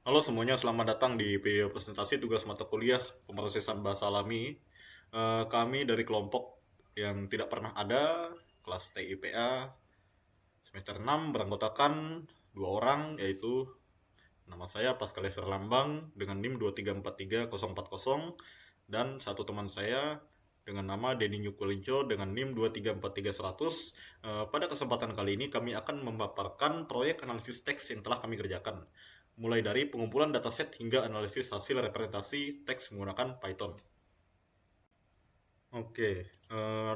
Halo semuanya, selamat datang di video presentasi tugas mata kuliah pemrosesan bahasa alami. Kami dari kelompok yang tidak pernah ada, kelas TIPA semester 6 beranggotakan dua orang, yaitu nama saya Pascal Lever Lambang dengan NIM 2343040 dan satu teman saya dengan nama Denny Nyukulinco dengan NIM 2343100. Pada kesempatan kali ini kami akan memaparkan proyek analisis teks yang telah kami kerjakan, mulai dari pengumpulan dataset hingga analisis hasil representasi teks menggunakan Python. Oke,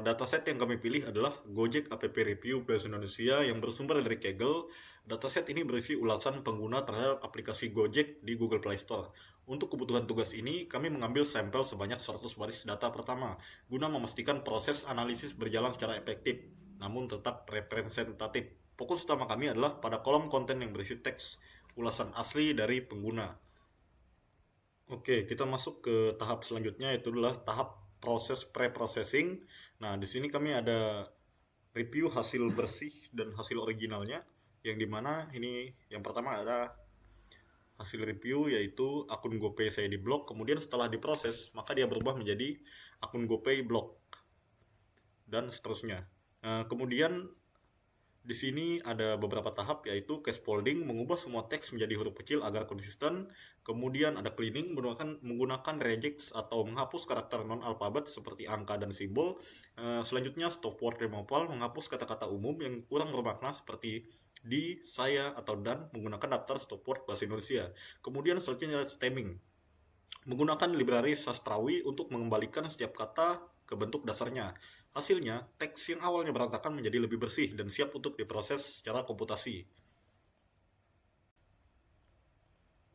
dataset yang kami pilih adalah Gojek App Review Bahasa Indonesia yang bersumber dari Kaggle. Dataset ini berisi ulasan pengguna terhadap aplikasi Gojek di Google Play Store. Untuk kebutuhan tugas ini, kami mengambil sampel sebanyak 100 baris data pertama, guna memastikan proses analisis berjalan secara efektif, namun tetap representatif. Fokus utama kami adalah pada kolom konten yang berisi teks, ulasan asli dari pengguna. Oke, kita masuk ke tahap selanjutnya, yaitu adalah tahap proses pre-processing. Nah, di sini kami ada review hasil bersih dan hasil originalnya, yang dimana ini yang pertama ada hasil review yaitu akun GoPay saya di blok, kemudian setelah diproses maka dia berubah menjadi akun GoPay blok dan seterusnya. Kemudian di sini ada beberapa tahap, yaitu case folding, mengubah semua teks menjadi huruf kecil agar konsisten. Kemudian ada cleaning, menggunakan regex atau menghapus karakter non-alfabet seperti angka dan simbol. Selanjutnya stop word removal, menghapus kata-kata umum yang kurang bermakna seperti di, saya, atau dan, menggunakan daftar stop word bahasa Indonesia. Kemudian selanjutnya ada stemming, menggunakan library sastrawi untuk mengembalikan setiap kata ke bentuk dasarnya. Hasilnya, teks yang awalnya berantakan menjadi lebih bersih dan siap untuk diproses secara komputasi.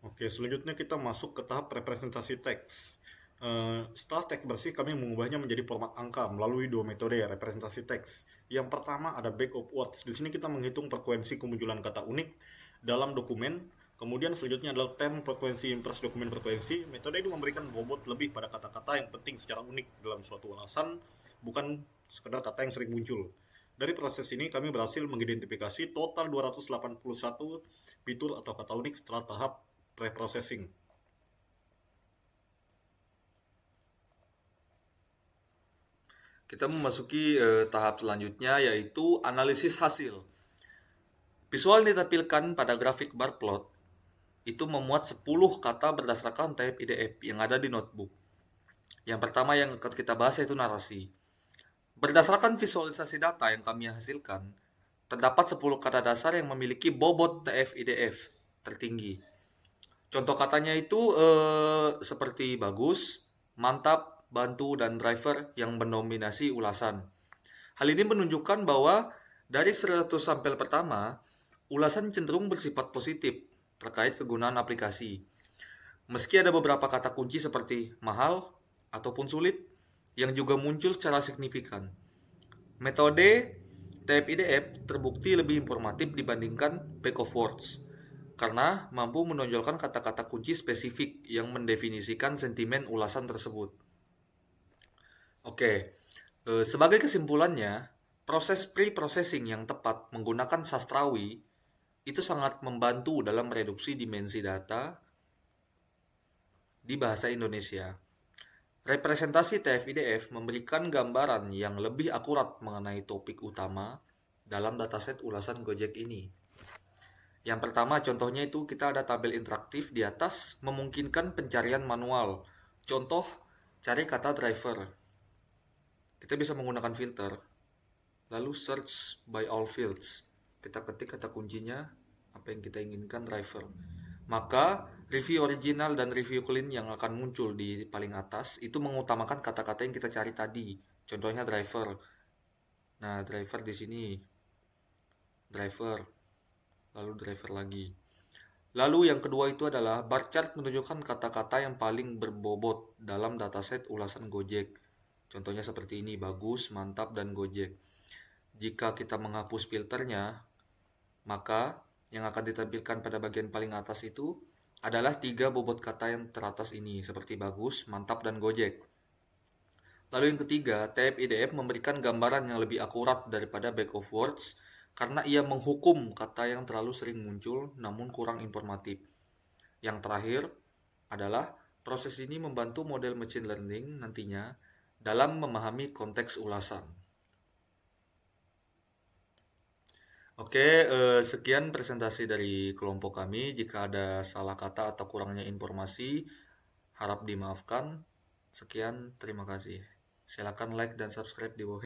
Oke, selanjutnya kita masuk ke tahap representasi teks. Setelah teks bersih, kami mengubahnya menjadi format angka melalui dua metode representasi teks. Yang pertama ada back of words. Di sini kita menghitung frekuensi kemunculan kata unik dalam dokumen. Kemudian selanjutnya adalah term frekuensi inverse dokumen frekuensi. Metode ini memberikan bobot lebih pada kata-kata yang penting secara unik dalam suatu ulasan, bukan sekedar kata yang sering muncul. Dari proses ini kami berhasil mengidentifikasi total 281 fitur atau kata unik setelah tahap pre-processing. Kita memasuki tahap selanjutnya yaitu analisis hasil. Visual ditampilkan pada grafik bar plot itu memuat 10 kata berdasarkan type IDF yang ada di notebook. Yang pertama yang akan kita bahas yaitu narasi. Berdasarkan visualisasi data yang kami hasilkan, terdapat 10 kata dasar yang memiliki bobot TF-IDF tertinggi. Contoh katanya itu seperti bagus, mantap, bantu, dan driver yang mendominasi ulasan. Hal ini menunjukkan bahwa dari 100 sampel pertama, ulasan cenderung bersifat positif terkait kegunaan aplikasi. Meski ada beberapa kata kunci seperti mahal ataupun sulit yang juga muncul secara signifikan. Metode TF-IDF terbukti lebih informatif dibandingkan back of words karena mampu menonjolkan kata-kata kunci spesifik yang mendefinisikan sentimen ulasan tersebut. Oke, sebagai kesimpulannya, proses pre-processing yang tepat menggunakan sastrawi itu sangat membantu dalam mereduksi dimensi data di bahasa Indonesia. Representasi TF-IDF memberikan gambaran yang lebih akurat mengenai topik utama dalam dataset ulasan Gojek ini. Yang pertama contohnya itu kita ada tabel interaktif di atas memungkinkan pencarian manual. Contoh, cari kata driver. Kita bisa menggunakan filter. Lalu search by all fields. Kita ketik kata kuncinya, apa yang kita inginkan driver. Maka review original dan review clean yang akan muncul di paling atas itu mengutamakan kata-kata yang kita cari tadi. Contohnya driver. Nah, driver di sini. Driver. Lalu driver lagi. Lalu yang kedua itu adalah bar chart menunjukkan kata-kata yang paling berbobot dalam dataset ulasan Gojek. Contohnya seperti ini, bagus, mantap, dan Gojek. Jika kita menghapus filternya, maka yang akan ditampilkan pada bagian paling atas itu adalah 3 bobot kata yang teratas ini, seperti bagus, mantap, dan Gojek. Lalu yang ketiga, TF-IDF memberikan gambaran yang lebih akurat daripada back of words karena ia menghukum kata yang terlalu sering muncul namun kurang informatif. Yang terakhir adalah proses ini membantu model machine learning nantinya dalam memahami konteks ulasan. Oke, sekian presentasi dari kelompok kami. Jika ada salah kata atau kurangnya informasi, harap dimaafkan. Sekian, terima kasih. Silakan like dan subscribe di bawah.